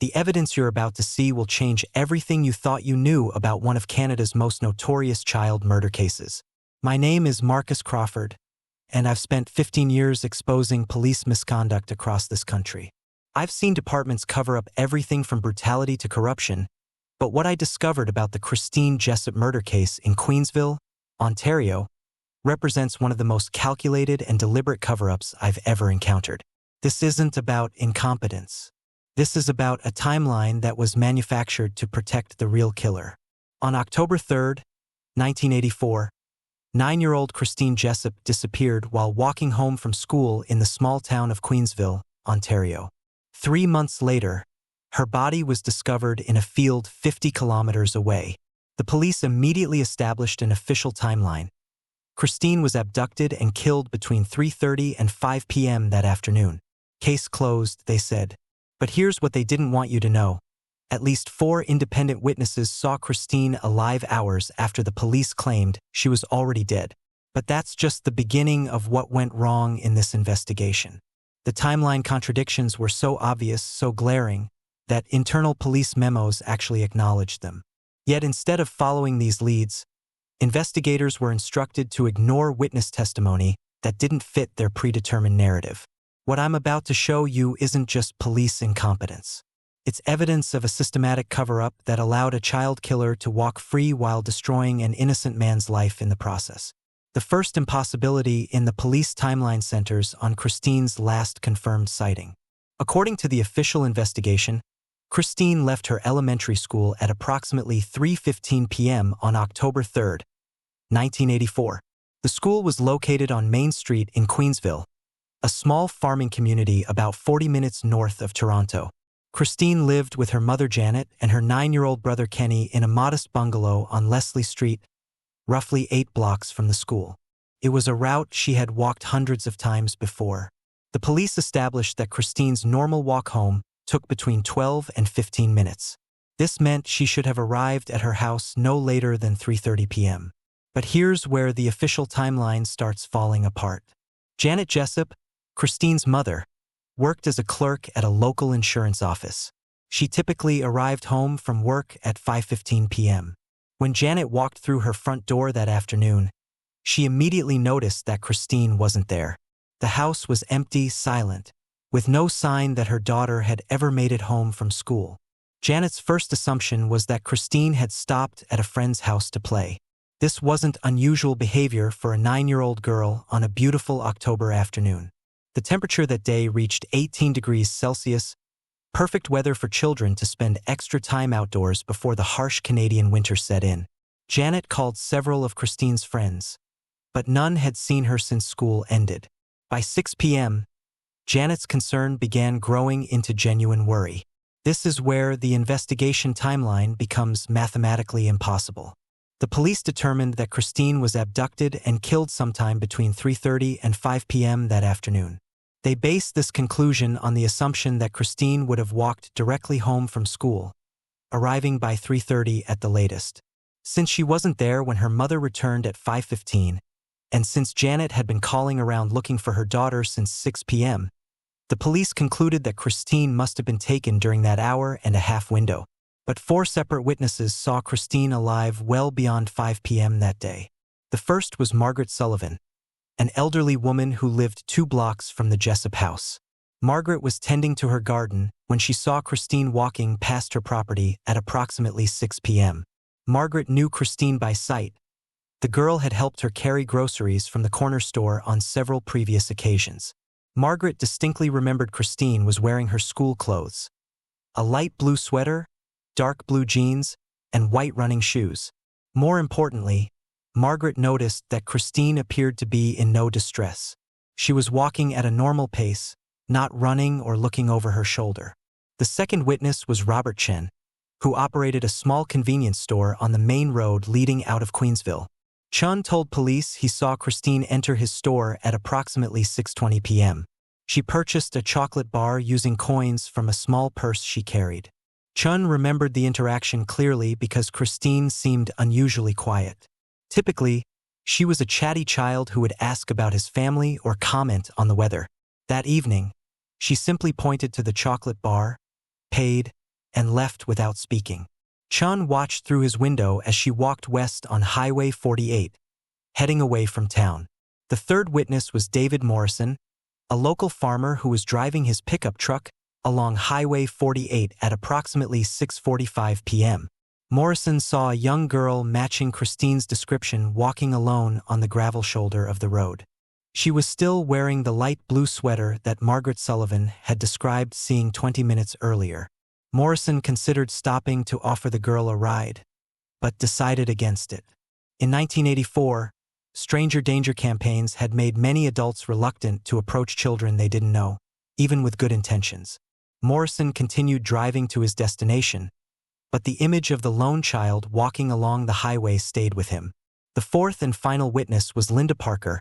The evidence you're about to see will change everything you thought you knew about one of Canada's most notorious child murder cases. My name is Marcus Crawford, and I've spent 15 years exposing police misconduct across this country. I've seen departments cover up everything from brutality to corruption, but what I discovered about the Christine Jessup murder case in Queensville, Ontario, represents one of the most calculated and deliberate cover-ups I've ever encountered. This isn't about incompetence. This is about a timeline that was manufactured to protect the real killer. On October 3, 1984, 9-year-old Christine Jessup disappeared while walking home from school in the small town of Queensville, Ontario. 3 months later, her body was discovered in a field 50 kilometers away. The police immediately established an official timeline. Christine was abducted and killed between 3:30 and 5 p.m. that afternoon. Case closed, they said. But here's what they didn't want you to know. At least 4 independent witnesses saw Christine alive hours after the police claimed she was already dead. But that's just the beginning of what went wrong in this investigation. The timeline contradictions were so obvious, so glaring, that internal police memos actually acknowledged them. Yet instead of following these leads, investigators were instructed to ignore witness testimony that didn't fit their predetermined narrative. What I'm about to show you isn't just police incompetence. It's evidence of a systematic cover-up that allowed a child killer to walk free while destroying an innocent man's life in the process. The first impossibility in the police timeline centers on Christine's last confirmed sighting. According to the official investigation, Christine left her elementary school at approximately 3:15 p.m. on October 3, 1984. The school was located on Main Street in Queensville, a small farming community about 40 minutes north of Toronto. Christine lived with her mother Janet and her 9-year-old brother Kenny in a modest bungalow on Leslie Street, roughly 8 blocks from the school. It was a route she had walked hundreds of times before. The police established that Christine's normal walk home took between 12 and 15 minutes. This meant she should have arrived at her house no later than 3:30 p.m. But here's where the official timeline starts falling apart. Janet Jessup, Christine's mother, worked as a clerk at a local insurance office. She typically arrived home from work at 5:15 p.m. When Janet walked through her front door that afternoon, she immediately noticed that Christine wasn't there. The house was empty, silent, with no sign that her daughter had ever made it home from school. Janet's first assumption was that Christine had stopped at a friend's house to play. This wasn't unusual behavior for a 9-year-old girl on a beautiful October afternoon. The temperature that day reached 18 degrees Celsius, perfect weather for children to spend extra time outdoors before the harsh Canadian winter set in. Janet called several of Christine's friends, but none had seen her since school ended. By 6 p.m., Janet's concern began growing into genuine worry. This is where the investigation timeline becomes mathematically impossible. The police determined that Christine was abducted and killed sometime between 3:30 and 5 p.m. that afternoon. They based this conclusion on the assumption that Christine would have walked directly home from school, arriving by 3:30 at the latest. Since she wasn't there when her mother returned at 5:15, and since Janet had been calling around looking for her daughter since 6 p.m., the police concluded that Christine must have been taken during that hour-and-a-half window. But 4 separate witnesses saw Christine alive well beyond 5 p.m. that day. The first was Margaret Sullivan, an elderly woman who lived 2 blocks from the Jessup house. Margaret was tending to her garden when she saw Christine walking past her property at approximately 6 p.m. Margaret knew Christine by sight. The girl had helped her carry groceries from the corner store on several previous occasions. Margaret distinctly remembered Christine was wearing her school clothes: a light blue sweater, dark blue jeans, and white running shoes. More importantly, Margaret noticed that Christine appeared to be in no distress. She was walking at a normal pace, not running or looking over her shoulder. The second witness was Robert Chen, who operated a small convenience store on the main road leading out of Queensville. Chun told police he saw Christine enter his store at approximately 6:20 p.m. She purchased a chocolate bar using coins from a small purse she carried. Chun remembered the interaction clearly because Christine seemed unusually quiet. Typically, she was a chatty child who would ask about his family or comment on the weather. That evening, she simply pointed to the chocolate bar, paid, and left without speaking. Chun watched through his window as she walked west on Highway 48, heading away from town. The third witness was David Morrison, a local farmer who was driving his pickup truck along Highway 48 at approximately 6:45 p.m. Morrison saw a young girl matching Christine's description walking alone on the gravel shoulder of the road. She was still wearing the light blue sweater that Margaret Sullivan had described seeing 20 minutes earlier. Morrison considered stopping to offer the girl a ride, but decided against it. In 1984, stranger danger campaigns had made many adults reluctant to approach children they didn't know, even with good intentions. Morrison continued driving to his destination, but the image of the lone child walking along the highway stayed with him. The fourth and final witness was Linda Parker,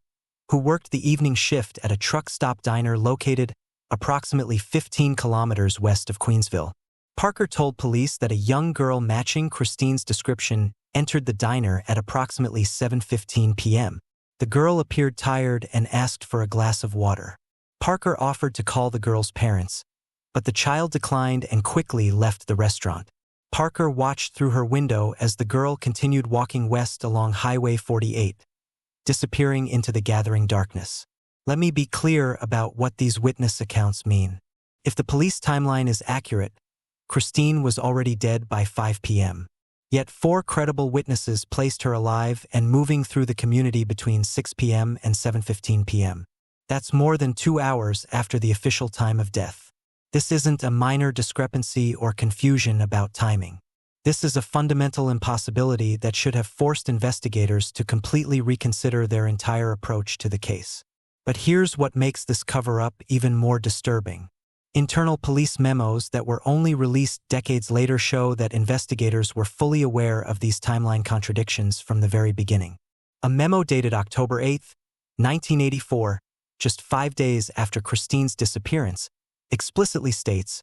who worked the evening shift at a truck stop diner located approximately 15 kilometers west of Queensville. Parker told police that a young girl matching Christine's description entered the diner at approximately 7:15 p.m. The girl appeared tired and asked for a glass of water. Parker offered to call the girl's parents, but the child declined and quickly left the restaurant. Parker watched through her window as the girl continued walking west along Highway 48, disappearing into the gathering darkness. Let me be clear about what these witness accounts mean. If the police timeline is accurate, Christine was already dead by 5 p.m. Yet 4 credible witnesses placed her alive and moving through the community between 6 p.m. and 7:15 p.m. That's more than 2 hours after the official time of death. This isn't a minor discrepancy or confusion about timing. This is a fundamental impossibility that should have forced investigators to completely reconsider their entire approach to the case. But here's what makes this cover-up even more disturbing. Internal police memos that were only released decades later show that investigators were fully aware of these timeline contradictions from the very beginning. A memo dated October 8, 1984, just 5 days after Christine's disappearance, explicitly states,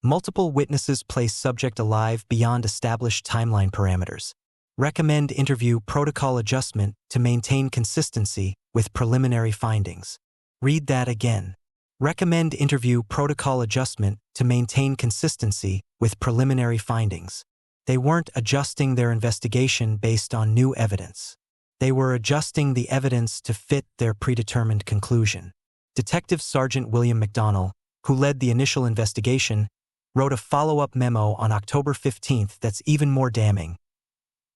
multiple witnesses place subject alive beyond established timeline parameters. Recommend interview protocol adjustment to maintain consistency with preliminary findings. Read that again. Recommend interview protocol adjustment to maintain consistency with preliminary findings. They weren't adjusting their investigation based on new evidence. They were adjusting the evidence to fit their predetermined conclusion. Detective Sergeant William McDonnell, who led the initial investigation, wrote a follow-up memo on October 15 that's even more damning.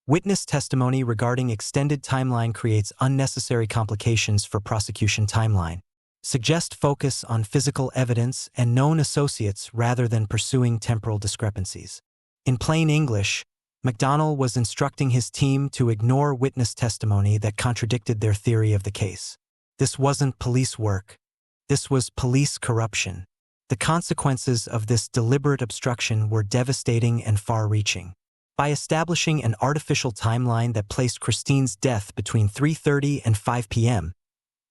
Witness testimony regarding extended timeline creates unnecessary complications for prosecution timeline. Suggest focus on physical evidence and known associates rather than pursuing temporal discrepancies. In plain English, McDonnell was instructing his team to ignore witness testimony that contradicted their theory of the case. This wasn't police work. This was police corruption. The consequences of this deliberate obstruction were devastating and far-reaching. By establishing an artificial timeline that placed Christine's death between 3:30 and 5 p.m.,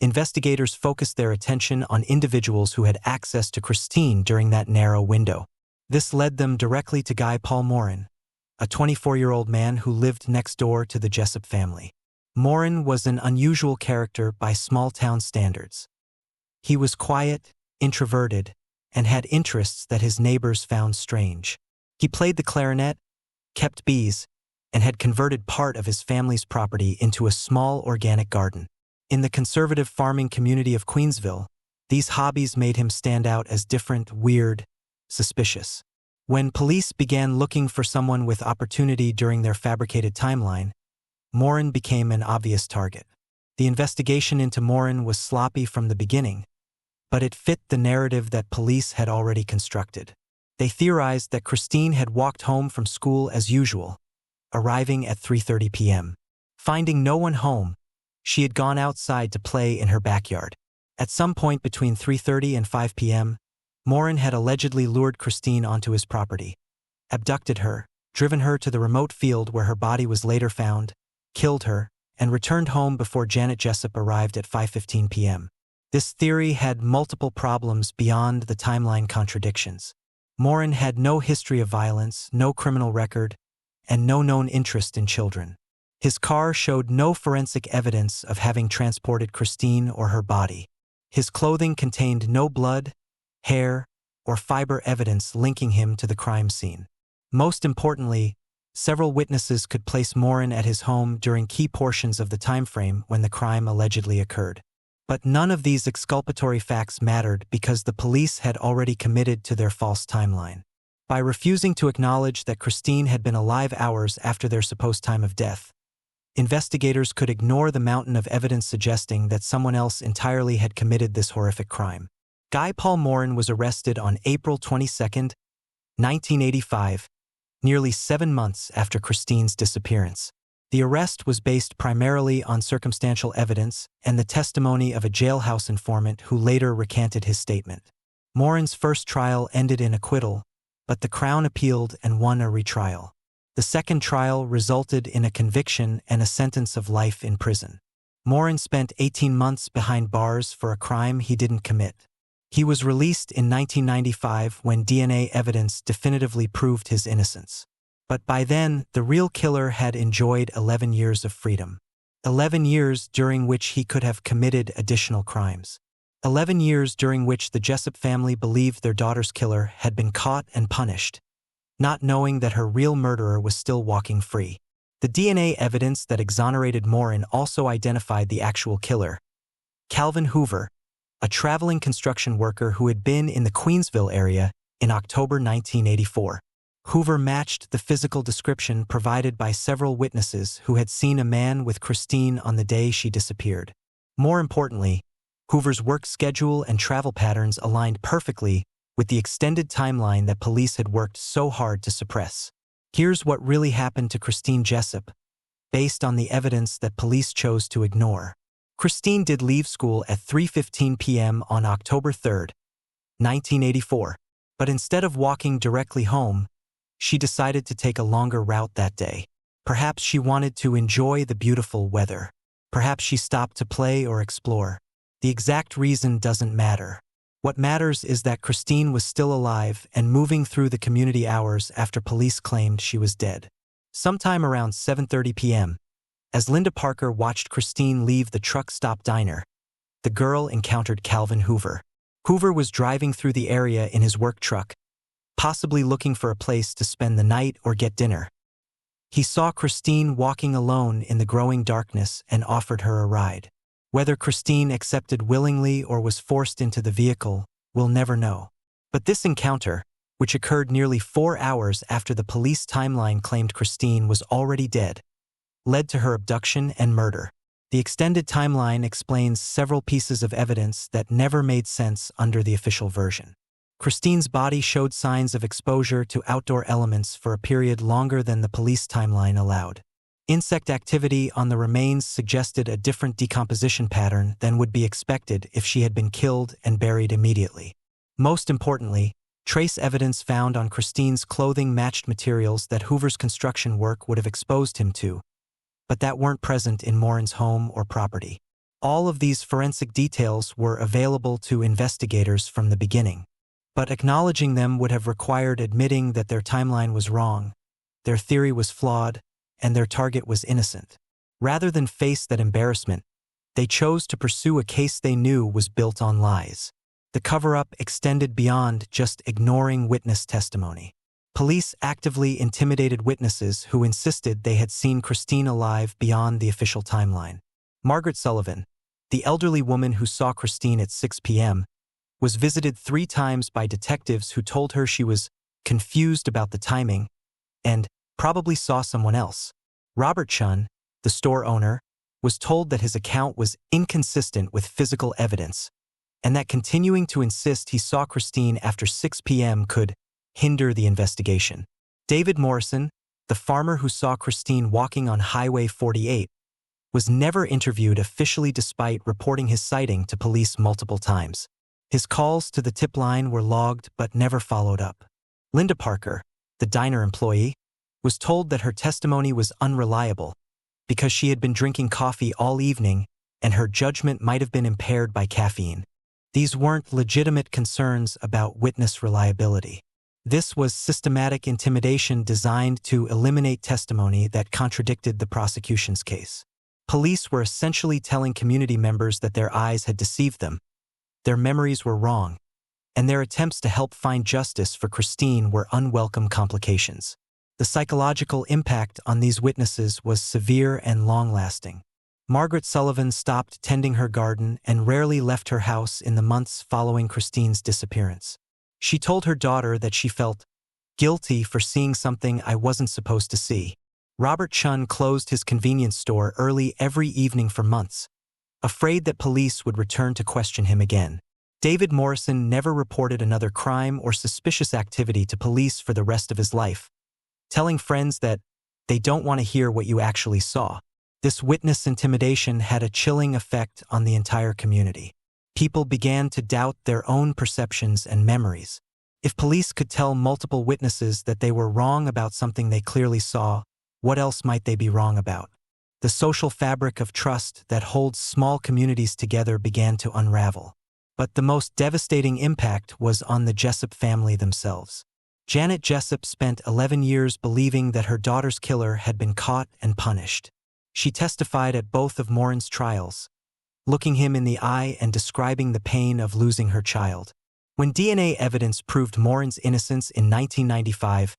investigators focused their attention on individuals who had access to Christine during that narrow window. This led them directly to Guy Paul Morin, a 24-year-old man who lived next door to the Jessup family. Morin was an unusual character by small-town standards. He was quiet, introverted, and had interests that his neighbors found strange. He played the clarinet, kept bees, and had converted part of his family's property into a small organic garden. In the conservative farming community of Queensville, these hobbies made him stand out as different, weird, suspicious. When police began looking for someone with opportunity during their fabricated timeline, Morin became an obvious target. The investigation into Morin was sloppy from the beginning, but it fit the narrative that police had already constructed. They theorized that Christine had walked home from school as usual, arriving at 3:30 p.m. Finding no one home, she had gone outside to play in her backyard. At some point between 3:30 and 5 p.m., Morin had allegedly lured Christine onto his property, abducted her, driven her to the remote field where her body was later found, killed her, and returned home before Janet Jessup arrived at 5:15 p.m. This theory had multiple problems beyond the timeline contradictions. Morin had no history of violence, no criminal record, and no known interest in children. His car showed no forensic evidence of having transported Christine or her body. His clothing contained no blood, hair, or fiber evidence linking him to the crime scene. Most importantly, several witnesses could place Morin at his home during key portions of the time frame when the crime allegedly occurred. But none of these exculpatory facts mattered because the police had already committed to their false timeline. By refusing to acknowledge that Christine had been alive hours after their supposed time of death, investigators could ignore the mountain of evidence suggesting that someone else entirely had committed this horrific crime. Guy Paul Morin was arrested on April 22, 1985, nearly 7 months after Christine's disappearance. The arrest was based primarily on circumstantial evidence and the testimony of a jailhouse informant who later recanted his statement. Morin's first trial ended in acquittal, but the Crown appealed and won a retrial. The second trial resulted in a conviction and a sentence of life in prison. Morin spent 18 months behind bars for a crime he didn't commit. He was released in 1995 when DNA evidence definitively proved his innocence. But by then, the real killer had enjoyed 11 years of freedom. 11 years during which he could have committed additional crimes. 11 years during which the Jessup family believed their daughter's killer had been caught and punished, not knowing that her real murderer was still walking free. The DNA evidence that exonerated Morin also identified the actual killer, Calvin Hoover, a traveling construction worker who had been in the Queensville area in October 1984. Hoover matched the physical description provided by several witnesses who had seen a man with Christine on the day she disappeared. More importantly, Hoover's work schedule and travel patterns aligned perfectly with the extended timeline that police had worked so hard to suppress. Here's what really happened to Christine Jessup, based on the evidence that police chose to ignore. Christine did leave school at 3:15 p.m. on October 3, 1984, but instead of walking directly home, she decided to take a longer route that day. Perhaps she wanted to enjoy the beautiful weather. Perhaps she stopped to play or explore. The exact reason doesn't matter. What matters is that Christine was still alive and moving through the community hours after police claimed she was dead. Sometime around 7:30 p.m., as Linda Parker watched Christine leave the truck stop diner, the girl encountered Calvin Hoover. Hoover was driving through the area in his work truck, possibly looking for a place to spend the night or get dinner. He saw Christine walking alone in the growing darkness and offered her a ride. Whether Christine accepted willingly or was forced into the vehicle, we'll never know. But this encounter, which occurred nearly 4 hours after the police timeline claimed Christine was already dead, led to her abduction and murder. The extended timeline explains several pieces of evidence that never made sense under the official version. Christine's body showed signs of exposure to outdoor elements for a period longer than the police timeline allowed. Insect activity on the remains suggested a different decomposition pattern than would be expected if she had been killed and buried immediately. Most importantly, trace evidence found on Christine's clothing matched materials that Hoover's construction work would have exposed him to, but that weren't present in Morin's home or property. All of these forensic details were available to investigators from the beginning, but acknowledging them would have required admitting that their timeline was wrong, their theory was flawed, and their target was innocent. Rather than face that embarrassment, they chose to pursue a case they knew was built on lies. The cover-up extended beyond just ignoring witness testimony. Police actively intimidated witnesses who insisted they had seen Christine alive beyond the official timeline. Margaret Sullivan, the elderly woman who saw Christine at 6 p.m., was visited 3 times by detectives who told her she was confused about the timing and probably saw someone else. Robert Chun, the store owner, was told that his account was inconsistent with physical evidence, and that continuing to insist he saw Christine after 6 p.m. could hinder the investigation. David Morrison, the farmer who saw Christine walking on Highway 48, was never interviewed officially despite reporting his sighting to police multiple times. His calls to the tip line were logged but never followed up. Linda Parker, the diner employee, was told that her testimony was unreliable because she had been drinking coffee all evening and her judgment might have been impaired by caffeine. These weren't legitimate concerns about witness reliability. This was systematic intimidation designed to eliminate testimony that contradicted the prosecution's case. Police were essentially telling community members that their eyes had deceived them, their memories were wrong, and their attempts to help find justice for Christine were unwelcome complications. The psychological impact on these witnesses was severe and long-lasting. Margaret Sullivan stopped tending her garden and rarely left her house in the months following Christine's disappearance. She told her daughter that she felt guilty for seeing something I wasn't supposed to see. Robert Chun closed his convenience store early every evening for months, afraid that police would return to question him again. David Morrison never reported another crime or suspicious activity to police for the rest of his life, telling friends that they don't want to hear what you actually saw. This witness intimidation had a chilling effect on the entire community. People began to doubt their own perceptions and memories. If police could tell multiple witnesses that they were wrong about something they clearly saw, what else might they be wrong about? The social fabric of trust that holds small communities together began to unravel. But the most devastating impact was on the Jessup family themselves. Janet Jessup spent 11 years believing that her daughter's killer had been caught and punished. She testified at both of Morin's trials, looking him in the eye and describing the pain of losing her child. When DNA evidence proved Morin's innocence in 1995,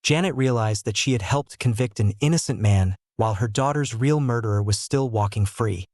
Janet realized that she had helped convict an innocent man while her daughter's real murderer was still walking free.